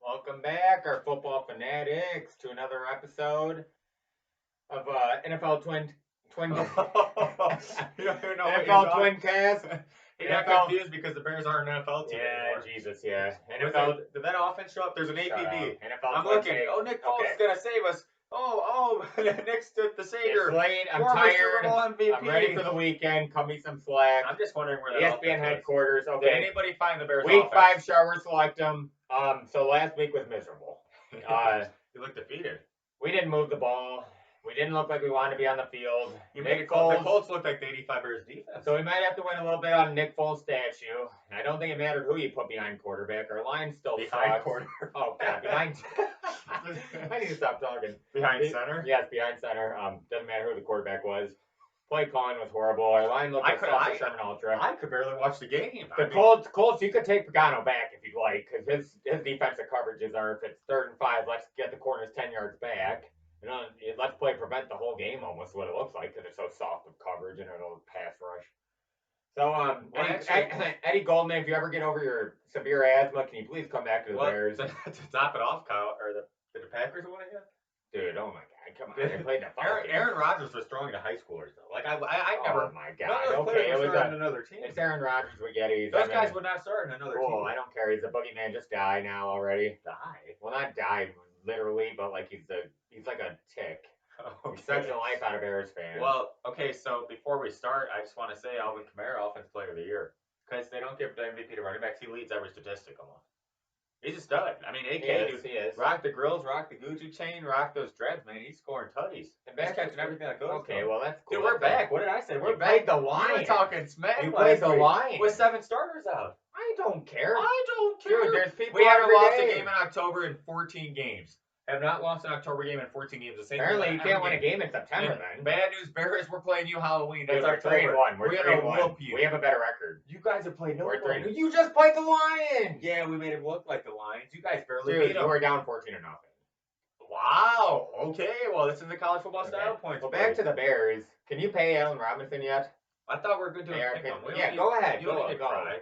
Welcome back, our football fanatics, to another episode of NFL Twin You don't even know what you're NFL talking. TWINcast. He got NFL confused because the Bears aren't an NFL team anymore. Jesus, yeah. NFL, did that offense show up? There's an Shut APB. up. NFL I'm Twin looking. take. Oh, Nick Foles is gonna save us. Nick's the savior. It's late. I'm Former tired. Super Bowl MVP. I'm ready for the weekend. Cut me some slack. I'm just wondering where that ESPN offense headquarters. was. Okay. Did anybody find the Bears Week offense? 5, Scharwarth select them. So last week was miserable. You look defeated. We didn't move the ball. We didn't look like we wanted to be on the field. You made the Colts look like the 85 Bears defense. So we might have to win a little bit on Nick Foles' statue. I don't think it mattered who you put behind quarterback. Our line still behind sucks. quarterback. Oh, God, behind. I need to stop talking. Behind center? Yes, behind center. Doesn't matter who the quarterback was. Play calling was horrible. Our line looked like Salsa Sherman Ultra. I could barely watch the game. Colts, you could take Pagano back if you'd like, because his defensive coverages are, if it's 3rd and 5, let's get the corners 10 yards back. Let's play prevent the whole game, almost what it looks like, because it's so soft of coverage and it'll pass rush. So, Eddie Goldman, if you ever get over your severe asthma, can you please come back to the Bears? To top it off, Kyle, did the Packers win again? Dude, oh my God, come on! They played the Aaron Rodgers was throwing to high schoolers though. Like I never. Oh my God! Okay, it was another team. It's Aaron Rodgers. We get it. Those guys would not start in another team. Oh, I don't care. He's a boogeyman. Just die now already. Die? Well, not died literally, but like he's like a tick. Okay. He sucks the life out of Bears fans. Well, okay. So before we start, I just want to say Alvin Kamara, Offensive Player of the Year, because they don't give the MVP to running backs. He leads every statistic almost. He's a stud. I mean, AK, he is. Rock the grills, rock the Gucci chain, rock those dreads, man. He's scoring tutties. And he's catching everything that goes. Okay, well, that's cool. Dude, we're back. What did I say? We're Played back. the line. You were talking smack. You played the line. With 7 starters out. I don't care. Dude, there's people we haven't lost day. a game in October in 14 games. Have not lost an October game in 14 games. The same Apparently, you can't win a game in September then. Bad news, Bears, we're playing you Halloween. That's we're 3-1. We're 3-1. You. We have a better record. You guys have played We're 3. You just played the Lions. Yeah, we made it look like the Lions. You guys barely beat them. You were down 14-0. Wow. Okay. Well, this is the college football style points. Well, back to the Bears. Can you pay Allen Robinson yet? I thought we were going to do Yeah, go ahead. You don't need to cry.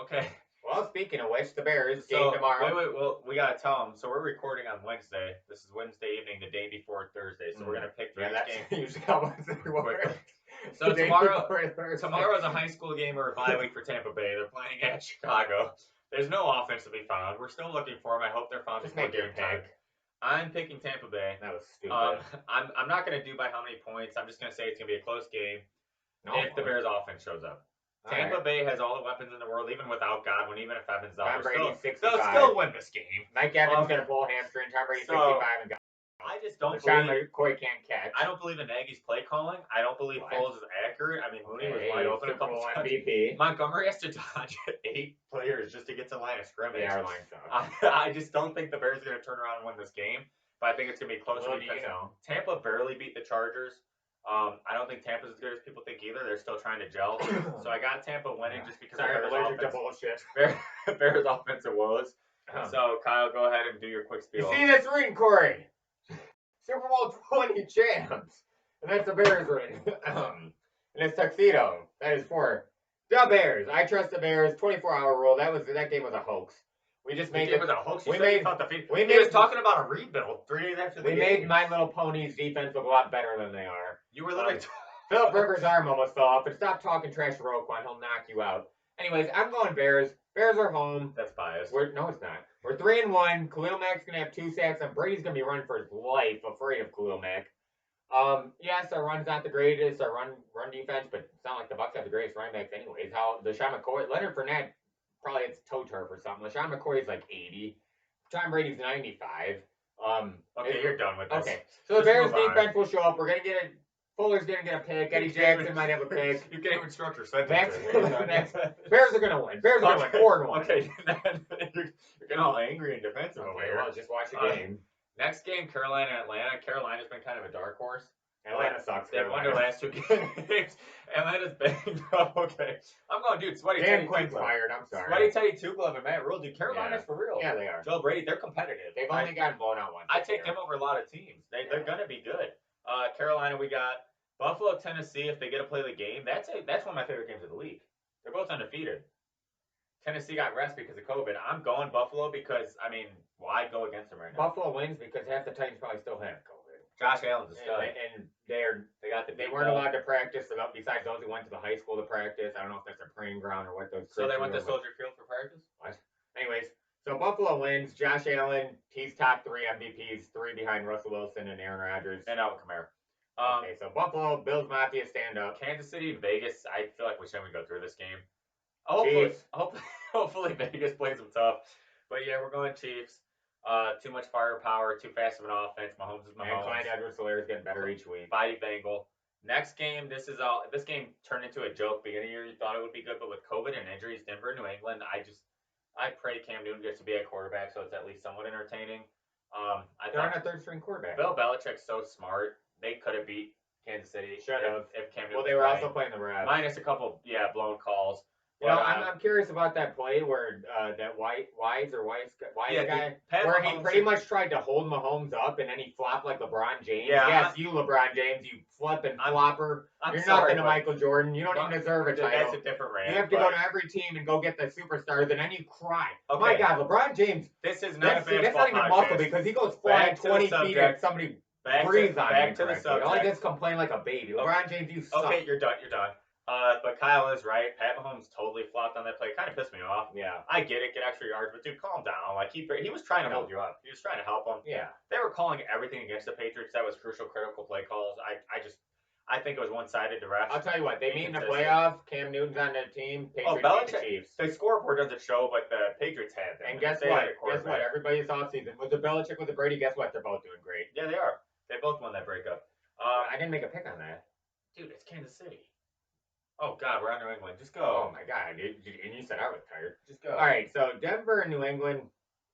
Okay. Well, speaking of which, the Bears game tomorrow. Well, we gotta tell them. So we're recording on Wednesday. This is Wednesday evening, the day before Thursday. So we're gonna pick the game. Usually how Wednesday works. So tomorrow's a high school game or a bye week for Tampa Bay. They're playing at Chicago. There's no offense to be found. We're still looking for them. I hope they're found before game time. I'm picking Tampa Bay. That was stupid. I'm not gonna do by how many points. I'm just gonna say it's gonna be a close game if the Bears offense shows up. Tampa Bay has all the weapons in the world, even without Godwin, even if Evans out. They'll still win this game. Mike Evans going to pull a hamstring. Tom Brady 65 and Godwin. I just don't believe Cory can't catch. I don't believe in Nagy's play calling. I don't believe Foles is accurate. I mean, Mooney was wide open a couple times. MVP. Montgomery has to dodge 8 players just to get to the line of scrimmage. Yeah, our line sucks. I just don't think the Bears are going to turn around and win this game. But I think it's going to be closer because Tampa barely beat the Chargers. I don't think Tampa's as good as people think either. They're still trying to gel. So I got Tampa winning just because of Bears offensive woes. So, Kyle, go ahead and do your quick spiel. You see this ring, Corey? Super Bowl 20 champs. And that's the Bears ring. And it's tuxedo. That is for the Bears. I trust the Bears. 24-hour rule. That game was a hoax. We just made it. Was a hoax. We was talking about a rebuild 3 days after the game. We made My Little Pony's defense look a lot better than they are. You were literally. Philip Rivers' arm almost fell off, but stop talking trash to Roquan. He'll knock you out. Anyways, I'm going Bears. Bears are home. That's biased. No, it's not. We're 3-1. Khalil Mack's gonna have 2 sacks, and Brady's gonna be running for his life, afraid of Khalil Mack. Yes, our run's not the greatest, our run defense, but it's not like the Bucs have the greatest running backs anyways. How LaShawn McCoy, Leonard Fournette, probably it's toe turf or something. LaShawn McCoy's like 80. Tom Brady's 95. Okay, you're done with this. Okay, so the Bears defense will show up. We're gonna get it. Fuller's gonna get a pick. Eddie Jackson might have a pick. You can't even structure sentences. Bears are gonna win. Bears are gonna win 4-1. Okay, you're getting all angry and defensive over here. Well, just watch the game. Next game, Carolina and Atlanta. Carolina's been kind of a dark horse. Atlanta sucks. They've won their last 2 games. Atlanta's banged up. Okay, I'm going, dude. Sweaty Dan Quinn's fired. I'm sorry. Sweaty Teddy Tuglov and Matt Rule. Dude, Carolina's for real. Yeah, they are. Joe Brady, they're competitive. They've only gotten blown out once. I take them over a lot of teams. They're gonna be good. Carolina, we got Buffalo, Tennessee. If they get to play the game, that's one of my favorite games of the league. They're both undefeated. Tennessee got rest because of COVID. I'm going Buffalo because, I mean, why go against them right now? Buffalo wins because half the Titans probably still have COVID. Josh Allen's a stud. And they weren't allowed to practice, besides those who went to the high school to practice. I don't know if that's their praying ground or what those. So they went to Soldier Field for practice? What? Anyways, so Buffalo wins. Josh Allen, he's top 3 MVPs, 3 behind Russell Wilson and Aaron Rodgers. And Alvin Kamara. Okay, so Buffalo, Bills Mafia, stand up. Kansas City, Vegas, I feel like we shouldn't go through this game. Hopefully Vegas plays them tough. But yeah, we're going Chiefs. Too much firepower, too fast of an offense. Mahomes is Mahomes. And Clyde Edwards-Helaire is getting better each week. Mighty Bengal. Next game, this game turned into a joke. Beginning of the year, you thought it would be good, but with COVID and injuries, Denver, New England, I pray Cam Newton gets to be at quarterback, so it's at least somewhat entertaining. They're on a third-string quarterback. Bill Belichick's so smart. They could have beat Kansas City. Should have. If Cam Newton. Well, they were also playing the Rams. Minus a couple, blown calls. You know, I'm curious about that play where that Wise guy, where he pretty much tried to hold Mahomes up and then he flopped like LeBron James. Yeah, yes, you LeBron James, you flipping flopper. You're nothing to Michael Jordan. You don't even deserve a title. That's a different rant. You have to go to every team and go get the superstars, and then you cry. Okay. My God, LeBron James. This is not that's not even muscle because he goes flying 20 feet at somebody breathes on him. Back to the subject. All he does is complain like a baby. LeBron James, you suck. Okay, you're done. But Kyle is right. Pat Mahomes totally flopped on that play. Kind of pissed me off. Yeah. I get it. Get extra yards. But, dude, calm down. Like, he was trying to hold you up. He was trying to help them. Yeah. They were calling everything against the Patriots. That was crucial, critical play calls. I think it was one-sided to refs. I'll tell you what. They meet in the playoffs. Cam Newton's on that team. Patriots beat the Chiefs. The scoreboard doesn't show, but the Patriots had them. And guess what? Everybody's offseason. With the Belichick, with the Brady, guess what? They're both doing great. Yeah, they are. They both won that breakup. I didn't make a pick on that. Dude, it's Kansas City. Oh, God, we're on New England. Just go. Oh, my God. And you said I was tired. Just go. All right, so Denver and New England,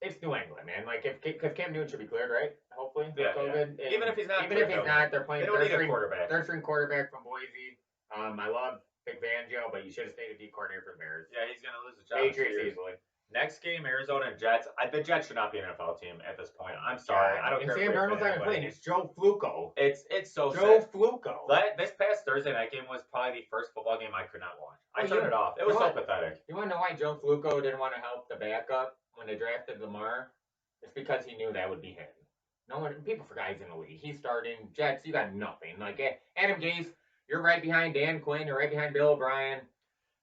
it's New England, man. Like, because Cam Newton should be cleared, right? Hopefully. Yeah. COVID. Yeah. Even if he's not, they're playing third-string quarterback from Boise. I love Vic Fangio, but you should have stayed a D coordinator for the Bears. Yeah, he's going to lose his job. Patriots easily. Next game, Arizona and Jets. The Jets should not be an NFL team at this point. I'm sorry. I don't care. And Sam Darnold's not even playing. It's Joe Flacco. It's so Joe sad. Flacco. This past Thursday night game was probably the first football game I could not watch. I turned it off. It was so pathetic. You want to know why Joe Flacco didn't want to help the backup when they drafted Lamar? It's because he knew that would be him. People forgot he's in the league. He's starting. Jets, you got nothing. Like Adam Gase, you're right behind Dan Quinn. You're right behind Bill O'Brien.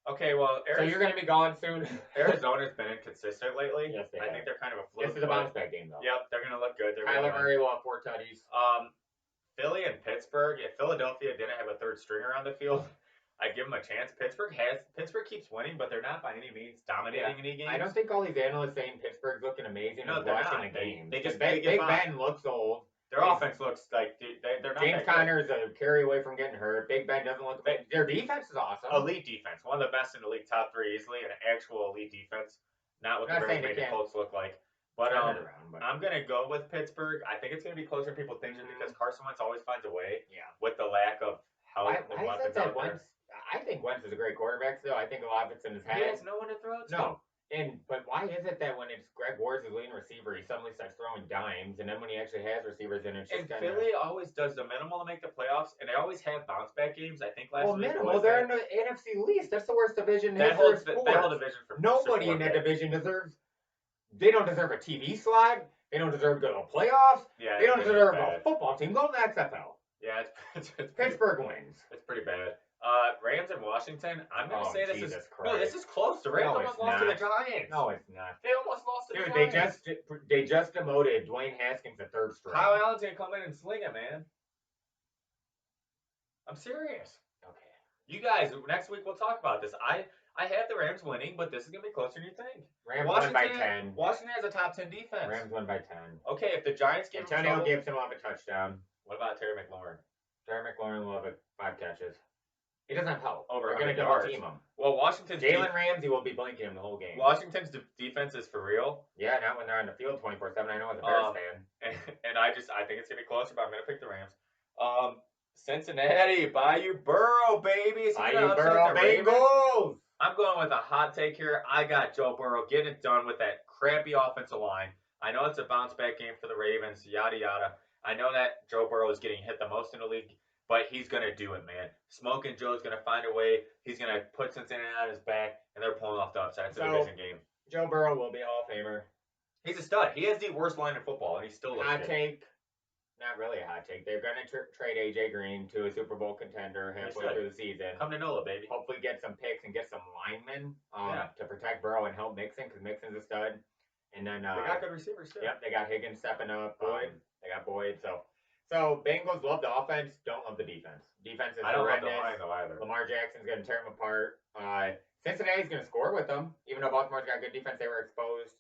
Okay, well, so you're going to be gone soon. Arizona's been inconsistent lately. Yes, they I think they're kind of a fluke. This is a bounce back game, though. Yep, they're going to look good. Kyler Murray will have 4 tutties. Philly and Pittsburgh. If Philadelphia didn't have a third stringer on the field, I'd give them a chance. Pittsburgh keeps winning, but they're not by any means dominating any games. I don't think all these analysts saying Pittsburgh's looking amazing no, watching the game. They just Big Ben looks old. Their offense looks like they're not. James Conner is a carry away from getting hurt. Big Ben doesn't look. Their defense is awesome. Elite defense, one of the best in the league, top 3 easily, an actual elite defense. Not what the Bears made the Colts look like. But I'm gonna go with Pittsburgh. I think it's gonna be closer than people think, just because Carson Wentz always finds a way. Yeah. With the lack of help and weapons out there. I think Wentz is a great quarterback still. I think a lot of it's in his head. He has no one to throw to. No. But why is it that when it's Greg Ward's the leading receiver, he suddenly starts throwing dimes, and then when he actually has receivers in, it's just kind of... Philly always does the minimal to make the playoffs, and they always have bounce back games. I think last week. Well, they're in the NFC least. That's the worst division in that holds the division for nobody in that division deserves. They don't deserve a TV slot. They don't deserve to go to playoffs. Yeah, they don't deserve a football team. Go to the XFL. Yeah, it's Pittsburgh wins. It's pretty bad. Rams and Washington. I'm gonna say this Jesus is Christ. no. This is close. The Rams almost lost to the Giants. No, it's not. They almost lost to the Giants. They just demoted Dwayne Haskins to 3rd string. Kyle Allen's gonna come in and sling it, man. I'm serious. Okay. You guys, next week we'll talk about this. I have the Rams winning, but this is gonna be closer than you think. Rams won by 10. Washington has a top 10 defense. Rams won by 10. Okay, if the Giants get Antonio Gibson will have a touchdown. What about Terry McLaurin? Terry McLaurin will have 5 catches. He doesn't have help. Over They're going to double team him. Well, Washington's Jalen Ramsey will be blanking him the whole game. Washington's defense is for real. Yeah, not when they're on the field 24/7. I know as a Bears fan. And I think it's gonna be closer, but I'm gonna pick the Rams. Cincinnati, Bayou Burrow, baby. Bayou Burrow, Bengals. I'm going with a hot take here. I got Joe Burrow getting it done with that crappy offensive line. I know it's a bounce back game for the Ravens. Yada yada. I know that Joe Burrow is getting hit the most in the league. but he's going to do it, man. Smoking Joe's going to find a way. He's going to put Cincinnati on his back, and they're pulling off the upside. It's a division game. Joe Burrow will be a Hall of Famer. He's a stud. He has the worst line in football, and he still looks good. Hot take. Not really a hot take. They're going to trade A.J. Green to a Super Bowl contender halfway through the season. Come to NOLA, baby. Hopefully get some picks and get some linemen to protect Burrow and help Mixon, because Mixon's a stud. And then they got good receivers, too. Yep, they got Higgins stepping up. Boyd. They got Boyd. So Bengals love the offense, don't love the defense. Defense is I don't horrendous. love the line, though, either. Lamar Jackson's going to tear them apart. Cincinnati's going to score with them. Even though Baltimore's got good defense, they were exposed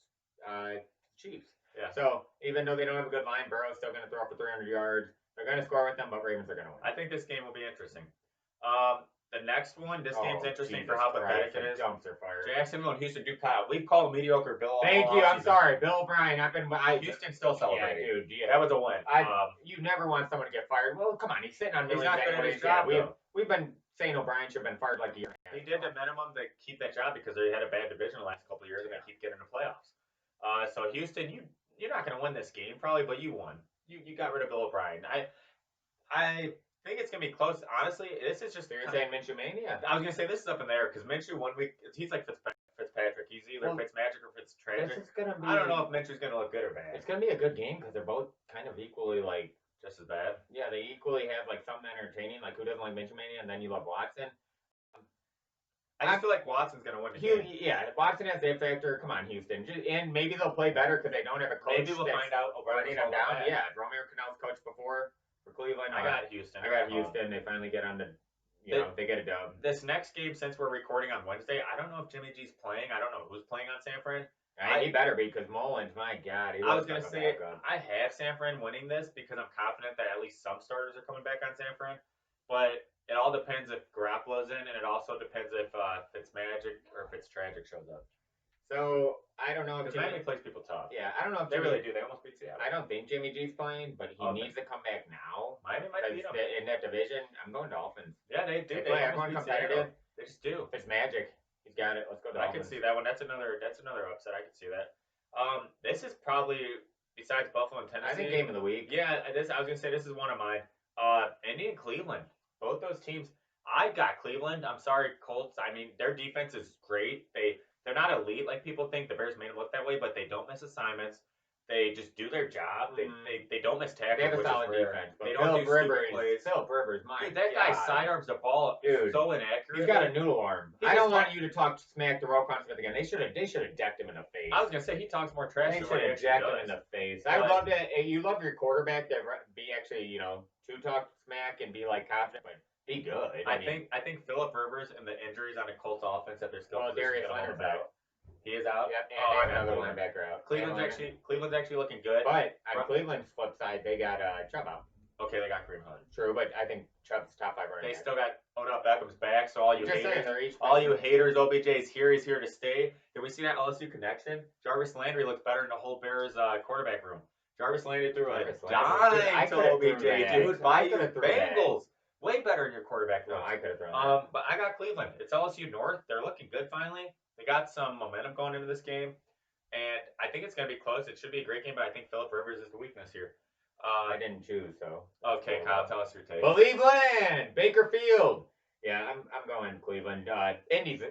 Chiefs. Yeah. So even though they don't have a good line, Burrow's still going to throw for 300 yards. They're going to score with them, but Ravens are going to win. I think this game will be interesting. The next one, this game's interesting for how pathetic it is. Jumps are fired. Jacksonville and Houston do Kyle. We've called mediocre Bill. Thank you. I'm sorry, Bill O'Brien. Houston still celebrating. Yeah, dude. Yeah. That was a win. You never want someone to get fired. Well, come on. He's sitting on millions. He's not good at his job. We've been saying O'Brien should have been fired like a year. He did the minimum to keep that job because they had a bad division the last couple of years and they keep getting the playoffs. So Houston, you're not going to win this game probably, but you won. You got rid of Bill O'Brien. I think it's going to be close. Honestly, this is just... You're saying Minshew Mania? I was going to say this is up in there because Minshew 1 week, he's like Fitzpatrick. He's either Fitzmagic or Fitztragic. I don't know if Minshew's going to look good or bad. It's going to be a good game because they're both kind of equally like... Just as bad? Yeah, they equally have like something entertaining. Like, who doesn't like Minshew Mania? And then you love Watson. I just feel like Watson's going to win the game. Yeah, Watson has the X factor. Come on, Houston. And maybe they'll play better because they don't have a coach. Maybe we'll find out. Running them down. Yeah, Romeo Cannell's coached before. For Cleveland, I got Houston. They finally get on the, they get a dub. This next game, since we're recording on Wednesday, I don't know if Jimmy G's playing. I don't know who's playing on San Fran. He better be because Mullins, my God. I was going to say, I have San Fran winning this because I'm confident that at least some starters are coming back on San Fran. But it all depends if Garoppolo's in, and it also depends if Fitzmagic or Fitztragic shows up. So, I don't know if Miami plays people tough. Yeah, I don't know if they really do. They almost beat Seattle. I don't think Jimmy G's playing, but he needs to come back now. Miami might beat him. In that division, I'm going Dolphins. Yeah, they do. They play everyone competitive. They just do. It's magic. He's got it. Let's go Dolphins. I can see that one. That's another upset. I can see that. This is probably, besides Buffalo and Tennessee, I think game of the week. Yeah, I was going to say this is one of mine. Indy and Cleveland. Both those teams. I got Cleveland. I'm sorry, Colts. I mean, their defense is great. They're not elite like people think. The Bears made it look that way, but they don't miss assignments. They just do their job. They don't miss tackles. They have a solid defense. They don't do stupid plays. Philip Rivers, Dude, that guy sidearms the ball so inaccurate. He's got a noodle arm. I don't want you to talk smack to Roquan Smith again. They should have decked him in the face. I was gonna say he talks more trash. They should have decked him in the face. I would love to. You love your quarterback to be actually, to talk smack and be like confident, but be good. I think Philip Rivers and the injuries on the Colts offense that they're still Darius Leonard's out. He is out. Yep, and another linebacker out. Cleveland's actually looking good. But on Cleveland's flip side, they got Chubb out. Okay, they got Kareem Hunt. True, but I think Chubb's top 5 running back. They still got Odell Beckham's back, so all you haters, OBJ's here. He's here to stay. Did we see that LSU connection? Jarvis Landry looks better in the whole Bears quarterback room. Jarvis Landry threw a dime to OBJ, dude. By your Bengals. Way better in your quarterback room. No, I could have thrown that. But I got Cleveland. It's LSU North. They're looking good finally. They got some momentum going into this game. And I think it's going to be close. It should be a great game, but I think Philip Rivers is the weakness here. I didn't choose, so. Okay, Kyle, tell us your take. Cleveland! Baker Field! Yeah, I'm going Cleveland. Indy's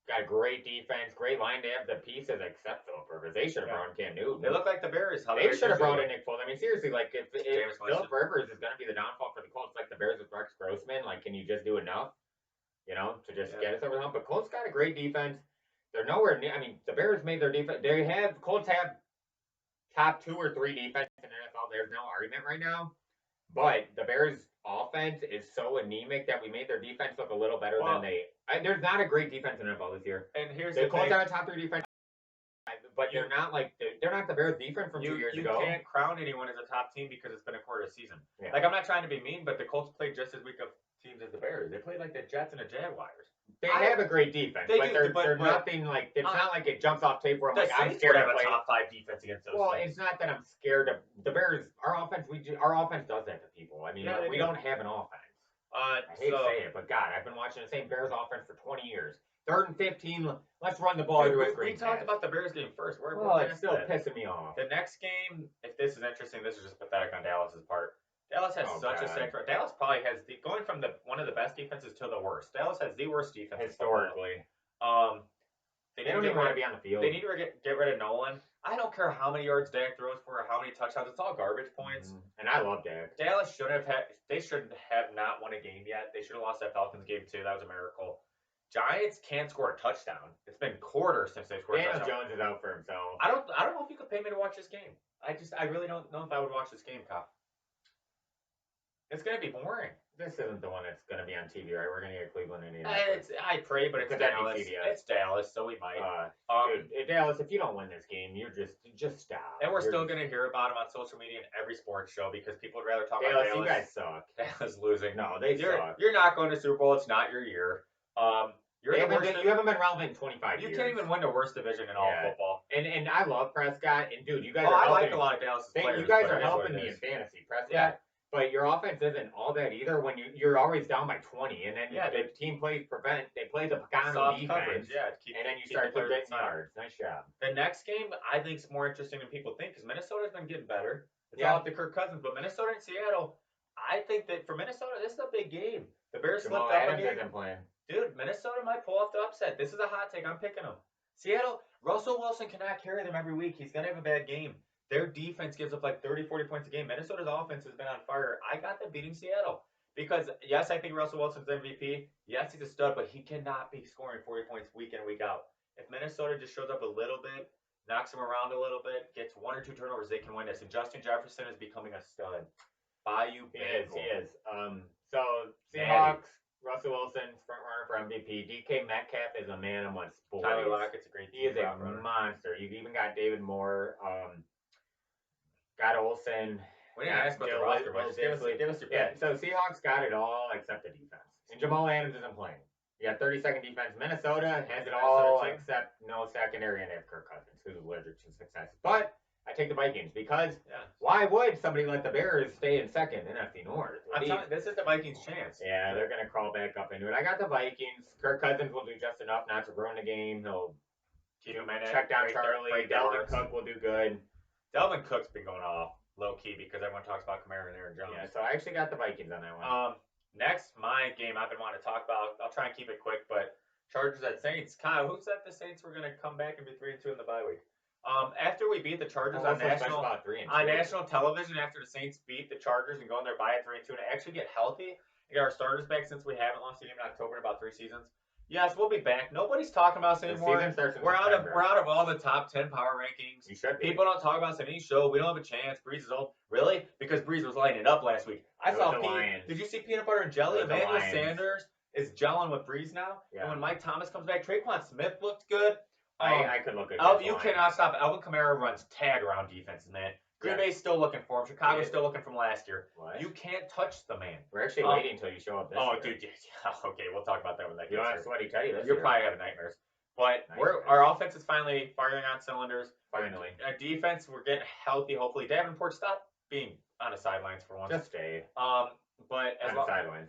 got a great defense, great line. They have the pieces except Philip Rivers. They should have brought Cam Newton. They look like the Bears. They should have brought in Nick Foles. I mean, seriously, like, if Philip Rivers is going to be the downfall for the Colts, like the Bears with Rex Grossman, like, can you just do enough, to just get us over the hump? But Colts got a great defense. They're nowhere near. I mean, the Bears made their defense. Colts have top 2 or 3 defense in the NFL. There's no argument right now. But the Bears' offense is so anemic that we made their defense look a little better than they. There's not a great defense in the NFL this year. And here's the Colts are a top 3 defense, but they're not the Bears' defense from 2 years ago. You can't crown anyone as a top team because it's been a quarter of season. Yeah. Like, I'm not trying to be mean, but the Colts played just as weak of teams as the Bears. They played like the Jets and the Jaguars. They have a great defense, but they're nothing like. It's not like it jumps off tape where I'm like, I'm scared to play. Have a top 5 defense against those. Well, it's not that I'm scared of the Bears. Our offense does that to people. I mean, we don't have an offense. I hate to say it, but God, I've been watching the same Bears offense for 20 years. 3rd and 15, let's run the ball through a screen. We talked about the Bears game first. It's still pissing me off. The next game, if this is interesting, this is just pathetic on Dallas's part. Dallas has such a sack. Dallas probably has going from one of the best defenses to the worst. Dallas has the worst defense historically. They don't even want to be on the field. They need to get rid of Nolan. I don't care how many yards Dak throws for or how many touchdowns. It's all garbage points. And I love Dak. Dallas should have not won a game yet. They should have lost that Falcons game too. That was a miracle. Giants can't score a touchdown. It's been quarters since they scored a touchdown. Daniel Jones is out for himself. I don't know if you could pay me to watch this game. I really don't know if I would watch this game, Kyle. It's gonna be boring. This isn't the one that's gonna be on TV, right? We're gonna get Cleveland and I pray, but it's Dallas. It's Dallas, so we might. Dude, Dallas, if you don't win this game, you're just stop. And we're still gonna hear about them on social media and every sports show because people would rather talk about Dallas. You guys suck. Dallas losing. No, they suck. You're not going to Super Bowl. It's not your year. You haven't been relevant in 25 years. You can't even win the worst division in all football. And I love Prescott. And dude, you guys are helping. I like a lot of Dallas players. You guys are helping me in fantasy. Prescott. Yeah. But your offense isn't all that either when you're always down by 20, and then the team plays they play the Pagano defense, coverage, and then you start getting yards. Nice job. The next game I think is more interesting than people think because Minnesota's been getting better. It's all up to Kirk Cousins, but Minnesota and Seattle, I think that for Minnesota this is a big game. The Bears slipped up again. Dude, Minnesota might pull off the upset. This is a hot take. I'm picking them. Seattle, Russell Wilson cannot carry them every week. He's gonna have a bad game. Their defense gives up like 30, 40 points a game. Minnesota's offense has been on fire. I got them beating Seattle. Because, yes, I think Russell Wilson's MVP. Yes, he's a stud, but he cannot be scoring 40 points week in and week out. If Minnesota just shows up a little bit, knocks him around a little bit, gets 1 or 2 turnovers, they can win this. And Justin Jefferson is becoming a stud. Bayou Bengals. He is. So, Seahawks, Russell Wilson's front runner for MVP. DK Metcalf is a man amongst boys. Tyler Lockett's a great He is a monster. You've even got David Moore. Got Olsen. We didn't ask about the roster, but just give us your pick. So Seahawks got it all except the defense. And Jamal Adams isn't playing. You got 32nd defense. Minnesota has it all except no secondary, and they have Kirk Cousins, who's allergic to success. But I take the Vikings because why would somebody let the Bears stay in second in NFC North? This is the Vikings' chance. Yeah, they're going to crawl back up into it. I got the Vikings. Kirk Cousins will do just enough not to ruin the game. He'll check down Charlie. Dalvin Cook will do good. Dalvin Cook's been going off low-key because everyone talks about Kamara and Aaron Jones. Yeah, so I actually got the Vikings on that one. Next, my game I've been wanting to talk about. I'll try and keep it quick, but Chargers at Saints. Kyle, who said the Saints were going to come back and be 3-2 in the bye week? After we beat the Chargers on national television, after the Saints beat the Chargers and go in there by at 3-2 and actually get healthy, and get our starters back since we haven't lost a game in October in about 3 seasons. Yes, we'll be back. Nobody's talking about us anymore. We're out of all the top 10 power rankings. You should be. People don't talk about us in any show. We don't have a chance. Breeze is old. Really? Because Breeze was lighting it up last week. Did you see Peanut Butter and Jelly? Emmanuel Sanders is gelling with Breeze now. Yeah. And when Mike Thomas comes back, Traquan Smith looked good. I could look at you cannot stop. Alvin Kamara runs tag around defenses, man. Green Bay's still looking for him. Chicago's still looking from last year. What? You can't touch the man. We're actually waiting until you show up this year. Dude. Yeah, okay, we'll talk about that when that gets here. You don't have sweaty teddy this You're probably having nightmares. But our offense is finally firing on cylinders. Finally. Our defense, we're getting healthy, hopefully. Davenport, stop being on the sidelines for once. Just stay. But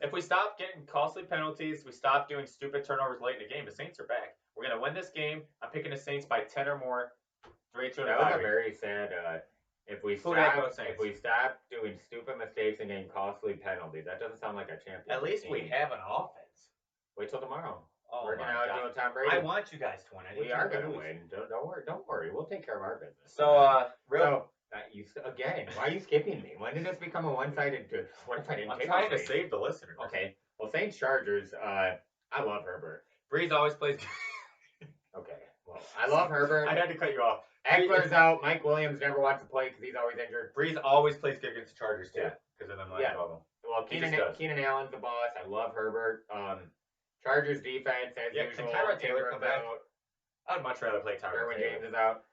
if we stop getting costly penalties, we stop doing stupid turnovers late in the game, the Saints are back. We're going to win this game. I'm picking the Saints by 10 or more. 3-2 That was a very sad... If we stop doing stupid mistakes and getting costly penalties, that doesn't sound like a champion. At least we have an offense. Wait till tomorrow. We're going to outdo Tom Brady. I want you guys to win. We are going to win. Don't worry. We'll take care of our business. Again, why are you skipping me? When did this become a one-sided? What if I didn't? I'm trying to save the listeners. Okay. Well, Saints Chargers. I love Herbert. Breeze always plays. Okay. Well, I love Herbert. I had to cut you off. Eckler's out. Mike Williams never wants to play because he's always injured. Breeze always plays good against the Chargers too. Because of them. Well, Keenan Allen's the boss. I love Herbert. Chargers defense as usual. Can Tyrod Taylor come back? I'd much rather play Tyrod Taylor. James is out.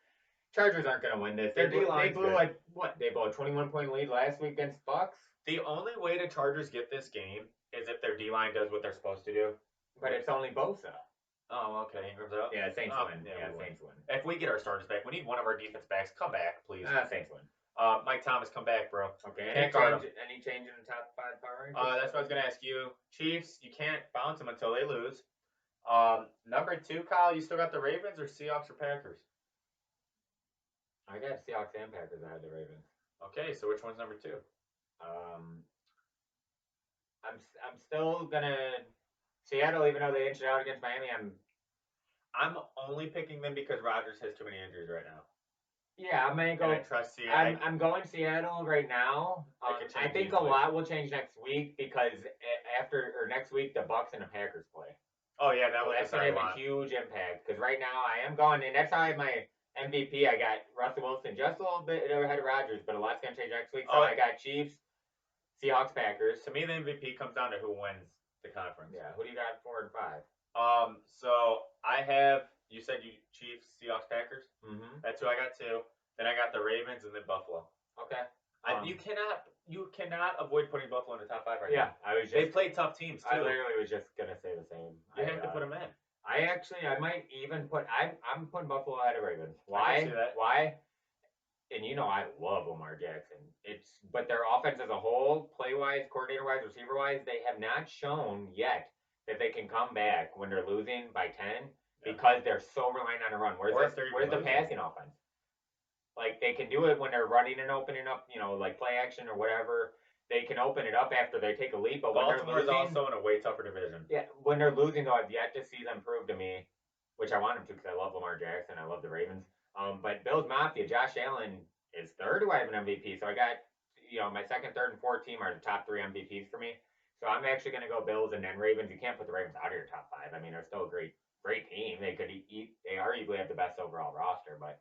Chargers aren't going to win this. They blew They blew a 21-point lead last week against Bucks. The only way the Chargers get this game is if their D-line does what they're supposed to do. But it's only Bosa. Oh, okay. Ingram's out? Yeah, Saints win. Saints win. If we get our starters back, we need one of our defense backs. Come back, please. Saints win. Mike Thomas, come back, bro. Okay. Any change in the top 5 power rankings? That's what I was going to ask you. Chiefs, you can't bounce them until they lose. Number 2, Kyle, you still got the Ravens or Seahawks or Packers? I got Seahawks and Packers. I had the Ravens. Okay, so which one's number 2? I'm still gonna Seattle, even though they inched it out against Miami. I'm only picking them because Rodgers has too many injuries right now. Yeah, I'm gonna go. And I trust Seattle. I'm going Seattle right now. I think a lot will change next week because next week the Bucks and the Packers play. Oh yeah, that's gonna have a huge impact because right now I am going, and that's how I have my MVP. I got Russell Wilson just a little bit ahead of Rodgers, but a lot's gonna change next week. So I got Chiefs, Seahawks, Packers. To me, the MVP comes down to who wins the conference. Yeah, who do you got 4 and 5? So I have. You said you Chiefs, Seahawks, Packers. Mm-hmm. That's who I got 2. Then I got the Ravens and then Buffalo. Okay. You cannot avoid putting Buffalo in the top 5 right now. Yeah, they play tough teams too. I literally was just gonna say the same. You have to put them in. I might even put. I'm putting Buffalo ahead of Ravens. Why? I can see that. Why? And I love Lamar Jackson. But their offense as a whole, play wise, coordinator wise, receiver wise, they have not shown yet that they can come back when they're losing by 10 because they're so reliant on a run. Where's the passing offense? Like they can do it when they're running and opening up, like play action or whatever. They can open it up after they take a leap. But Baltimore is also in a way tougher division. Yeah, when they're losing though, I've yet to see them prove to me, which I want them to because I love Lamar Jackson. I love the Ravens. But Bills Mafia, Josh Allen is third. Do I have an MVP? So I got, my second, third, and fourth team are the top 3 MVPs for me. So I'm actually going to go Bills and then Ravens. You can't put the Ravens out of your top 5. I mean, they're still a great team. They arguably have the best overall roster, but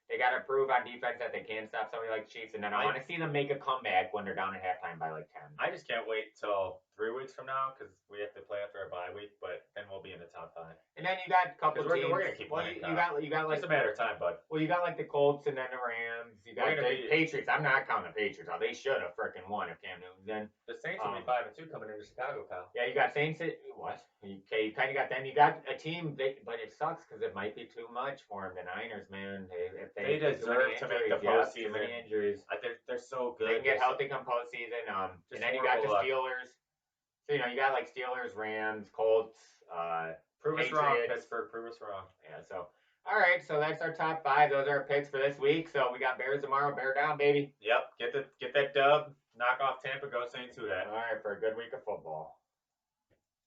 they got to prove on defense that they can stop somebody like the Chiefs. And then I want to see them make a comeback when they're down at halftime by like 10. I just can't wait till 3 weeks from now because we have to play after our bye week, but then we'll be in the top 5. And then you got a couple of teams. We're gonna keep winning. You got like it's a matter of time, bud. Well, you got like the Colts and then the Rams. You got the Patriots. I'm not counting the Patriots out. They should have freaking won if Cam Newton's in. The Saints will be 5-2 coming into Chicago, Kyle. Yeah, you got Saints. What? Okay, you kind of got them. You got a team, but it sucks because it might be too much for them. The Niners, man, they deserve to make the postseason. Too many injuries. They're so good. They can get healthy come postseason. And then you got the Steelers. So you got like Steelers, Rams, Colts. Prove us wrong, Pittsburgh. Prove us wrong. Yeah. So all right. So that's our top 5. Those are our picks for this week. So we got Bears tomorrow. Bear down, baby. Yep. Get that dub. Knock off Tampa. Go Saints. Who that? All right for a good week of football.